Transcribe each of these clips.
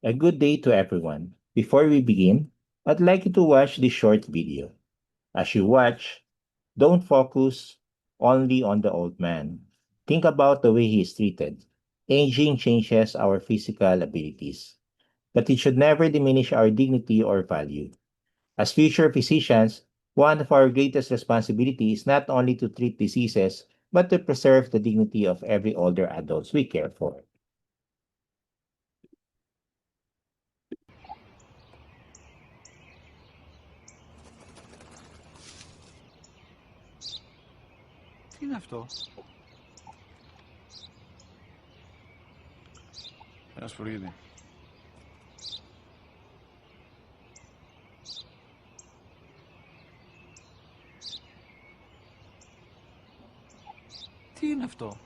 A good day to everyone. Before we begin, I'd like you to watch this short video. As you watch, don't focus only on the old man. Think about the way he is treated. Aging changes our physical abilities, but it should never diminish our dignity or value. As future physicians, one of our greatest responsibilities is not only to treat diseases, but to preserve the dignity of every older adults we care for. Τι είναι αυτό? Ένα σπουργίτη. Τι είναι αυτό?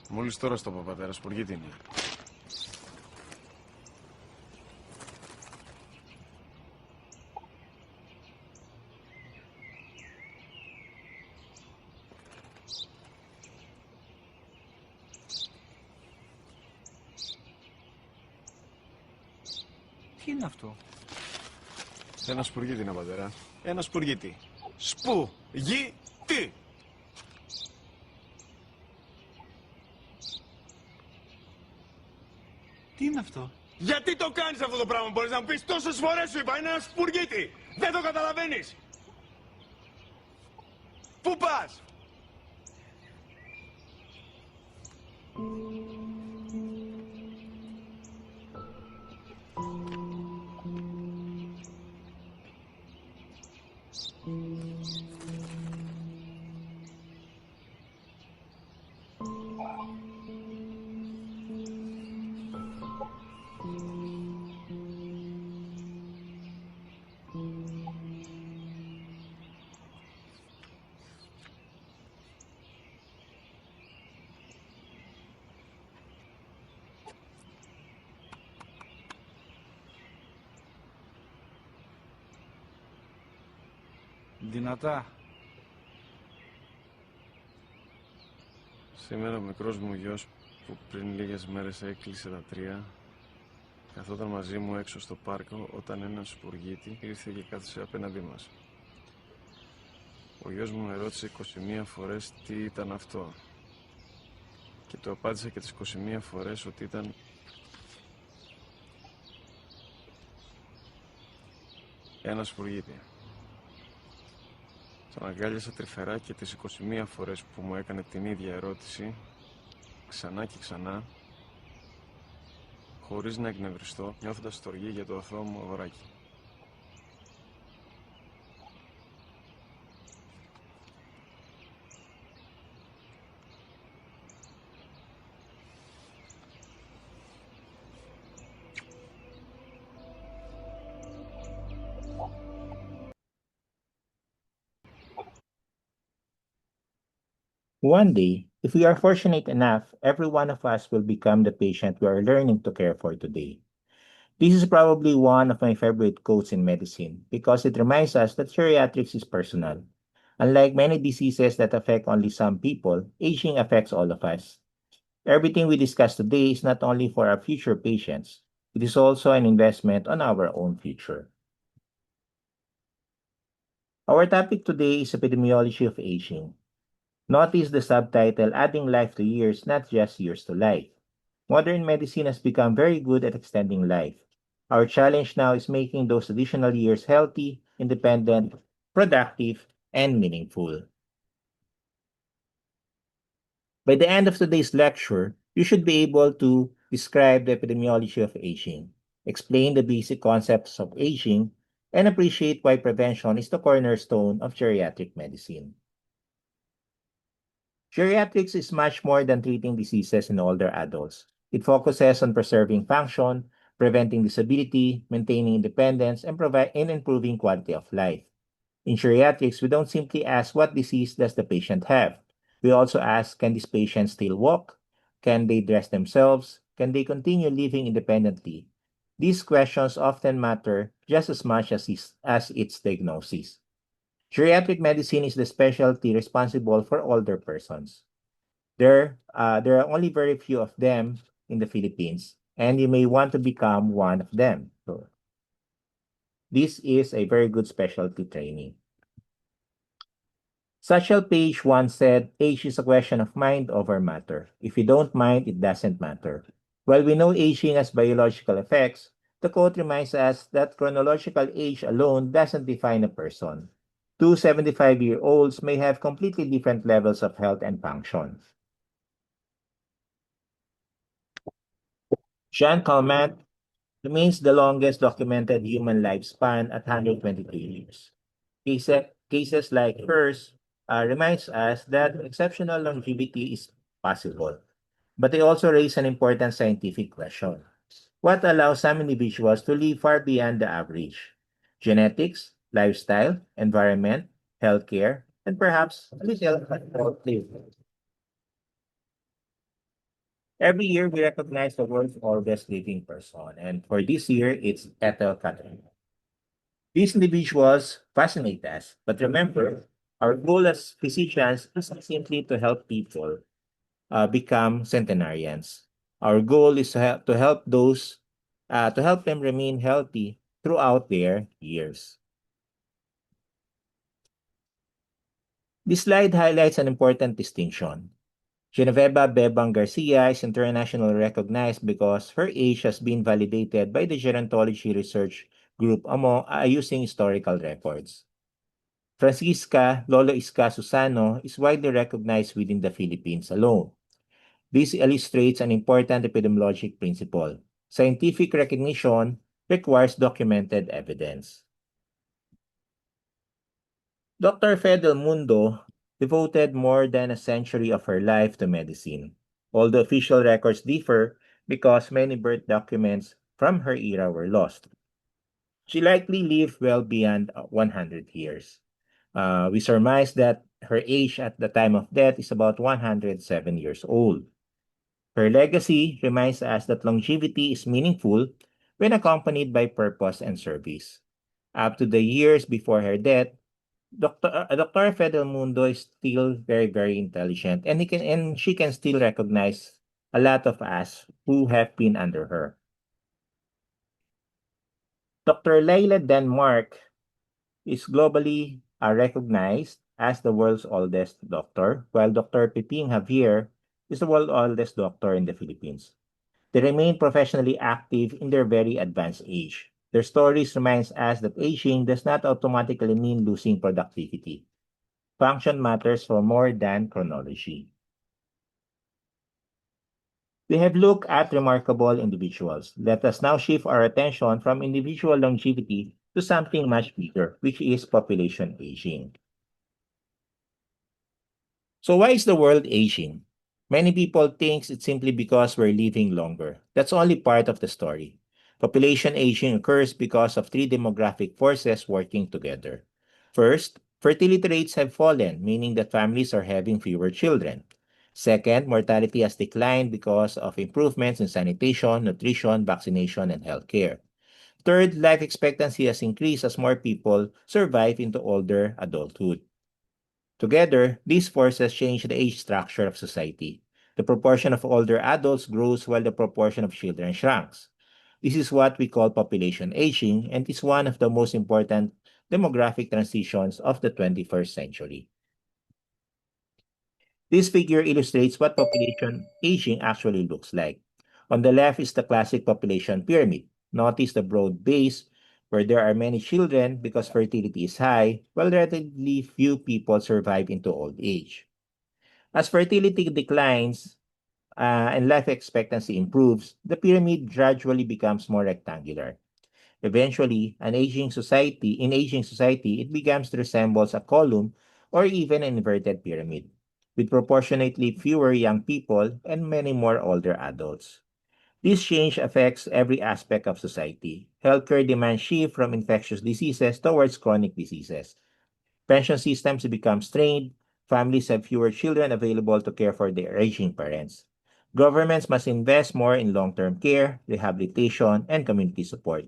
Μόλις τώρα στο πατέρα, σπουργίτη είναι. Τι είναι αυτό? Ένα σπουργίτη είναι, πατέρα. Ένα σπουργίτη. Σπου-γι-τι! Τι είναι αυτό? Γιατί το κάνεις αυτό το πράγμα, μπορείς να μου πεις? Τόσες φορές σου είπα, είναι ένα σπουργίτη! Δεν το καταλαβαίνεις! Πού πας? Δυνατά. Σήμερα ο μικρός μου γιος που πριν λίγες μέρες έκλεισε τα 3 καθόταν μαζί μου έξω στο πάρκο όταν ένας σπουργίτη ήρθε και κάθισε απέναντί μας. Ο γιος μου με ρώτησε 21 φορές τι ήταν αυτό και του απάντησα και τις 21 φορές ότι ήταν ένα σπουργίτη. Τον αγκάλιασα τρυφερά και τις 21 φορές που μου έκανε την ίδια ερώτηση, ξανά και ξανά, χωρίς να εκνευριστώ, νιώθοντας στοργή για το αθώο μου αγοράκι. One day, if we are fortunate enough, every one of us will become the patient we are learning to care for today. This is probably one of my favorite quotes in medicine because it reminds us that geriatrics is personal. Unlike many diseases that affect only some people, aging affects all of us. Everything we discuss today is not only for our future patients, it is also an investment on our own future. Our topic today is epidemiology of aging. Notice the subtitle Adding Life to Years, Not Just Years to Life. Modern medicine has become very good at extending life. Our challenge now is making those additional years healthy, independent, productive, and meaningful. By the end of today's lecture, you should be able to describe the epidemiology of aging, explain the basic concepts of aging, and appreciate why prevention is the cornerstone of geriatric medicine. Geriatrics is much more than treating diseases in older adults. It focuses on preserving function, preventing disability, maintaining independence, and improving quality of life. In geriatrics, we don't simply ask what disease does the patient have. We also ask, can this patient still walk? Can they dress themselves? Can they continue living independently? These questions often matter just as much as its diagnosis. Geriatric medicine is the specialty responsible for older persons. There are only very few of them in the Philippines, and you may want to become one of them. So, this is a very good specialty training. Satchel Paige once said, age is a question of mind over matter. If you don't mind, it doesn't matter. While we know aging has biological effects, the quote reminds us that chronological age alone doesn't define a person. Two 75-year-olds may have completely different levels of health and function. Jean Calment remains the longest documented human lifespan at 123 years. Cases like hers reminds us that exceptional longevity is possible, but they also raise an important scientific question. What allows some individuals to live far beyond the average? Genetics, lifestyle, environment, healthcare, and perhaps a little health. Every year, we recognize the world's oldest living person, and for this year, it's Ethel Catherine. These individuals fascinate us, but remember, our goal as physicians isn't simply to help people become centenarians. Our goal is to help them remain healthy throughout their years. This slide highlights an important distinction. Genoveva Bebang Garcia is internationally recognized because her age has been validated by the Gerontology Research Group using historical records. Francisca Lolo Isca Susano is widely recognized within the Philippines alone. This illustrates an important epidemiologic principle. Scientific recognition requires documented evidence. Dr. Fidel Mundo devoted more than a century of her life to medicine. Although official records differ because many birth documents from her era were lost. She likely lived well beyond 100 years. We surmise that her age at the time of death is about 107 years old. Her legacy reminds us that longevity is meaningful when accompanied by purpose and service. Up to the years before her death, Dr. Fidel Mundo is still very, very intelligent, and she can still recognize a lot of us who have been under her. Dr. Leila Denmark is globally recognized as the world's oldest doctor, while Dr. Piping Javier is the world's oldest doctor in the Philippines. They remain professionally active in their very advanced age. Their stories reminds us that aging does not automatically mean losing productivity. Function matters for more than chronology. We have looked at remarkable individuals. Let us now shift our attention from individual longevity to something much bigger, which is population aging. So why is the world aging? Many people think it's simply because we're living longer. That's only part of the story. Population aging occurs because of three demographic forces working together. First, fertility rates have fallen, meaning that families are having fewer children. Second, mortality has declined because of improvements in sanitation, nutrition, vaccination, and healthcare. Third, life expectancy has increased as more people survive into older adulthood. Together, these forces change the age structure of society. The proportion of older adults grows while the proportion of children shrinks. This is what we call population aging, and is one of the most important demographic transitions of the 21st century. This figure illustrates what population aging actually looks like. On the left is the classic population pyramid. Notice the broad base where there are many children because fertility is high, while relatively few people survive into old age. As fertility declines and life expectancy improves, the pyramid gradually becomes more rectangular. Eventually, in aging society, it begins to resemble a column or even an inverted pyramid, with proportionately fewer young people and many more older adults. This change affects every aspect of society. Healthcare demands shift from infectious diseases towards chronic diseases. Pension systems become strained. Families have fewer children available to care for their aging parents. Governments must invest more in long-term care, rehabilitation, and community support.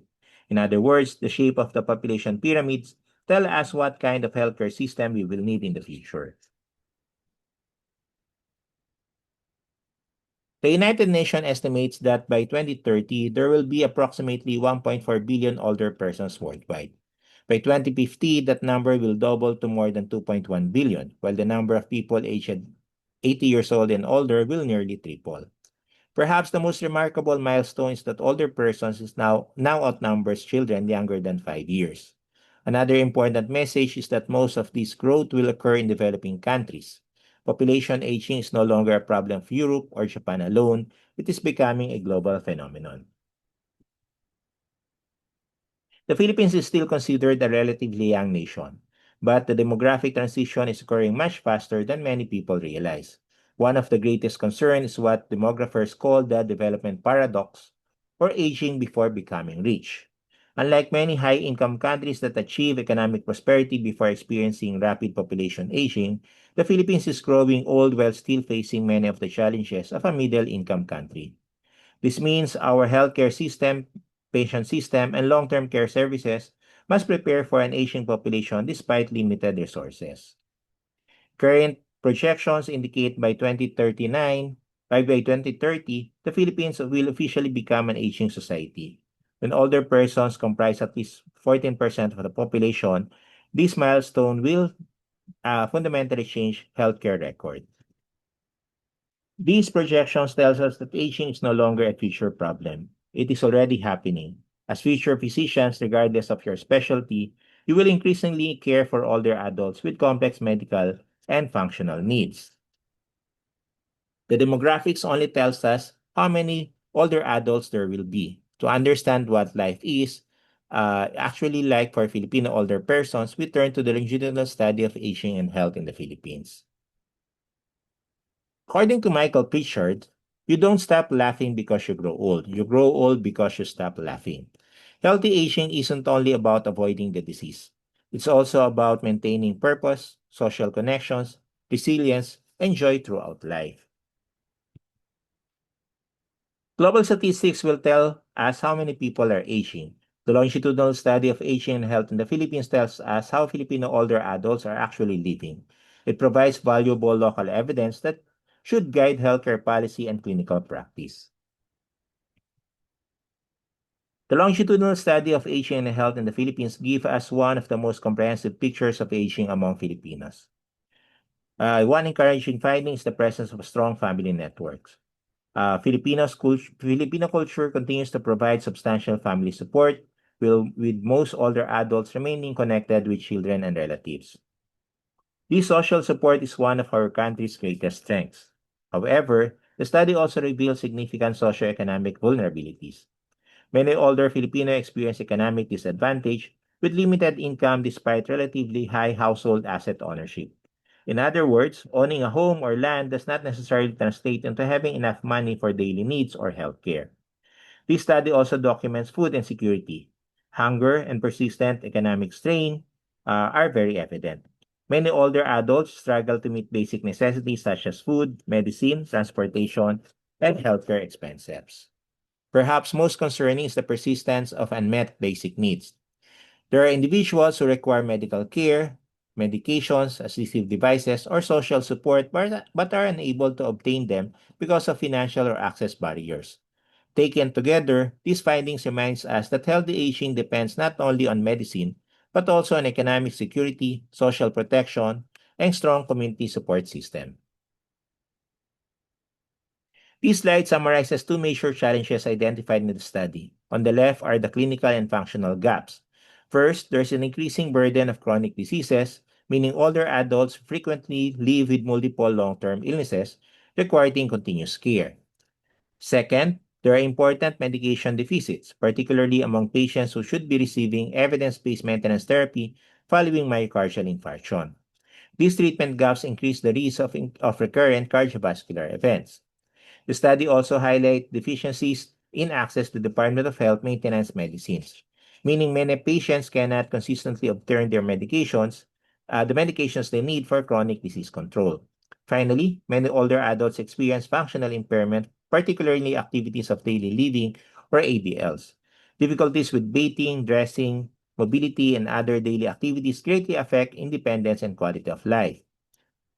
In other words, the shape of the population pyramids tell us what kind of healthcare system we will need in the future. The United Nations estimates that by 2030, there will be approximately 1.4 billion older persons worldwide. By 2050, that number will double to more than 2.1 billion, while the number of people aged 80 years old and older will nearly triple. Perhaps the most remarkable milestone is that older persons now outnumbers children younger than 5 years. Another important message is that most of this growth will occur in developing countries. Population aging is no longer a problem for Europe or Japan alone, it is becoming a global phenomenon. The Philippines is still considered a relatively young nation, but the demographic transition is occurring much faster than many people realize. One of the greatest concerns is what demographers call the development paradox, or aging before becoming rich. Unlike many high-income countries that achieve economic prosperity before experiencing rapid population aging, the Philippines is growing old while still facing many of the challenges of a middle-income country. This means our healthcare system, pension system, and long-term care services must prepare for an aging population despite limited resources. Current projections indicate by 2030, the Philippines will officially become an aging society. When older persons comprise at least 14% of the population, this milestone will fundamentally change healthcare record. These projections tells us that aging is no longer a future problem. It is already happening. As future physicians, regardless of your specialty, you will increasingly care for older adults with complex medical and functional needs. The demographics only tells us how many older adults there will be. To understand what life is actually like for Filipino older persons, we turn to the longitudinal study of aging and health in the Philippines. According to Michael Pritchard, you don't stop laughing because you grow old. You grow old because you stop laughing. Healthy aging isn't only about avoiding the disease. It's also about maintaining purpose, social connections, resilience, and joy throughout life. Global statistics will tell us how many people are aging. The longitudinal study of aging and health in the Philippines tells us how Filipino older adults are actually living. It provides valuable local evidence that should guide healthcare policy and clinical practice. The longitudinal study of aging and health in the Philippines gives us one of the most comprehensive pictures of aging among Filipinos. One encouraging finding is the presence of strong family networks. Filipino culture continues to provide substantial family support, with most older adults remaining connected with children and relatives. This social support is one of our country's greatest strengths. However, the study also reveals significant socioeconomic vulnerabilities. Many older Filipino experience economic disadvantage with limited income despite relatively high household asset ownership. In other words, owning a home or land does not necessarily translate into having enough money for daily needs or healthcare. This study also documents food insecurity. Hunger and persistent economic strain are very evident. Many older adults struggle to meet basic necessities such as food, medicine, transportation, and healthcare expenses. Perhaps most concerning is the persistence of unmet basic needs. There are individuals who require medical care, medications, assistive devices, or social support but are unable to obtain them because of financial or access barriers. Taken together, these findings reminds us that healthy aging depends not only on medicine, but also on economic security, social protection, and strong community support system. This slide summarizes two major challenges identified in the study. On the left are the clinical and functional gaps. First, there's an increasing burden of chronic diseases, meaning older adults frequently live with multiple long-term illnesses requiring continuous care. Second, there are important medication deficits, particularly among patients who should be receiving evidence-based maintenance therapy following myocardial infarction. These treatment gaps increase the risk of recurrent cardiovascular events. The study also highlights deficiencies in access to Department of Health maintenance medicines, meaning many patients cannot consistently obtain the medications they need for chronic disease control. Finally, many older adults experience functional impairment, particularly activities of daily living or ADLs. Difficulties with bathing, dressing, mobility, and other daily activities greatly affect independence and quality of life.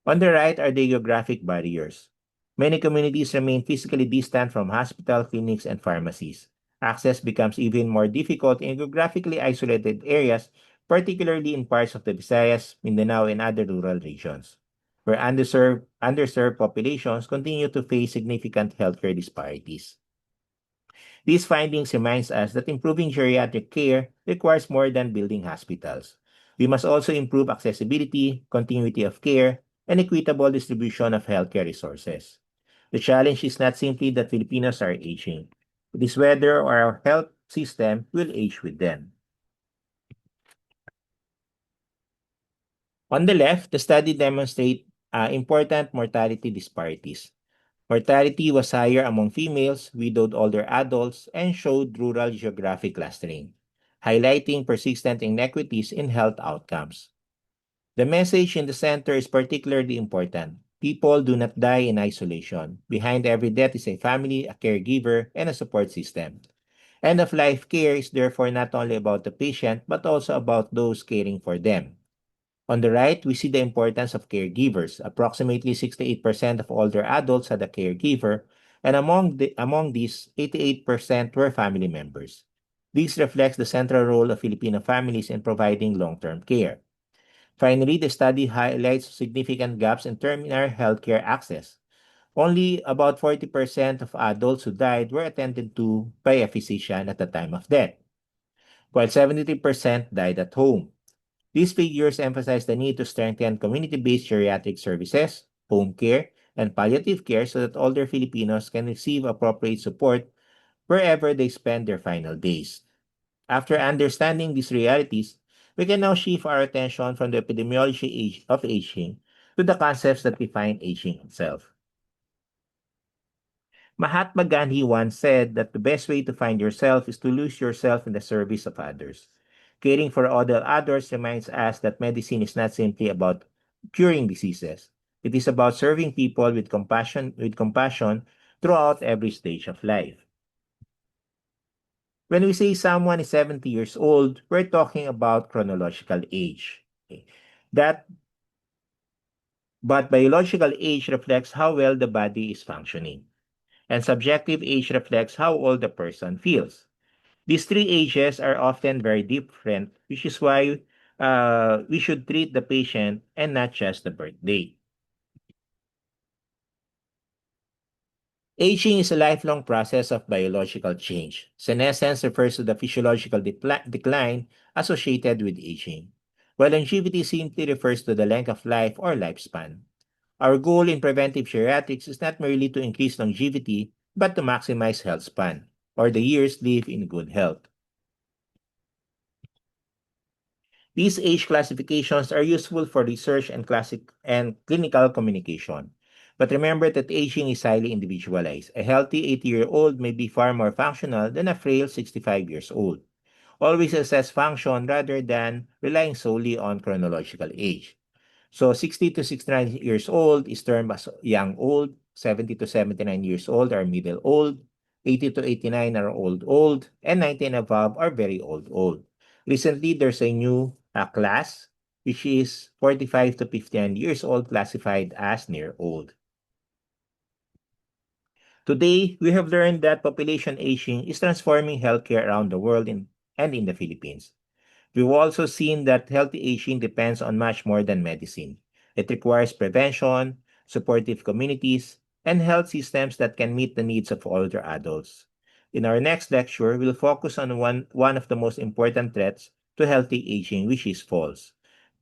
On the right are the geographic barriers. Many communities remain physically distant from hospital, clinics, and pharmacies. Access becomes even more difficult in geographically isolated areas, particularly in parts of the Visayas, Mindanao, and other rural regions, where underserved populations continue to face significant healthcare disparities. These findings reminds us that improving geriatric care requires more than building hospitals. We must also improve accessibility, continuity of care, and equitable distribution of healthcare resources. The challenge is not simply that Filipinos are aging. It is whether our health system will age with them. On the left, the study demonstrates important mortality disparities. Mortality was higher among females, widowed older adults, and showed rural geographic clustering, highlighting persistent inequities in health outcomes. The message in the center is particularly important. People do not die in isolation. Behind every death is a family, a caregiver, and a support system. End-of-life care is therefore not only about the patient, but also about those caring for them. On the right, we see the importance of caregivers. Approximately 68% of older adults had a caregiver, and among these, 88% were family members. This reflects the central role of Filipino families in providing long-term care. Finally, the study highlights significant gaps in terminal healthcare access. Only about 40% of adults who died were attended to by a physician at the time of death, while 73% died at home. These figures emphasize the need to strengthen community-based geriatric services, home care, and palliative care so that older Filipinos can receive appropriate support wherever they spend their final days. After understanding these realities, we can now shift our attention from the epidemiology of aging to the concepts that define aging itself. Mahatma Gandhi once said that the best way to find yourself is to lose yourself in the service of others. Caring for other others reminds us that medicine is not simply about curing diseases. It is about serving people with compassion throughout every stage of life. When we say someone is 70 years old, we're talking about chronological age. Okay. But biological age reflects how well the body is functioning, and subjective age reflects how old the person feels. These three ages are often very different, which is why we should treat the patient and not just the birth date. Aging is a lifelong process of biological change. Senescence refers to the physiological decline associated with aging, while longevity simply refers to the length of life or lifespan. Our goal in preventive geriatrics is not merely to increase longevity, but to maximize health span, or the years lived in good health. These age classifications are useful for research and clinical communication. But remember that aging is highly individualized. A healthy 80-year-old may be far more functional than a frail 65 years old. Always assess function rather than relying solely on chronological age. So 60 to 69 years old is termed as young old, 70 to 79 years old are middle old, 80 to 89 are old, and 90 and above are very old. Recently, there's a new class, which is 45 to 59 years old, classified as near old. Today, we have learned that population aging is transforming healthcare around the world and in the Philippines. We've also seen that healthy aging depends on much more than medicine. It requires prevention, supportive communities, and health systems that can meet the needs of older adults. In our next lecture, we'll focus on one of the most important threats to healthy aging, which is falls.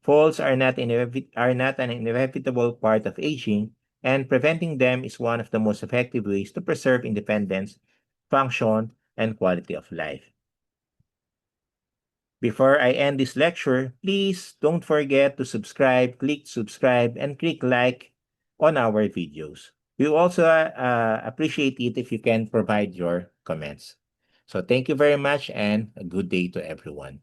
Falls are not an inevitable part of aging, and preventing them is one of the most effective ways to preserve independence, function, and quality of life. Before I end this lecture, please don't forget to click subscribe, and click like on our videos. We also appreciate it if you can provide your comments. So thank you very much and a good day to everyone.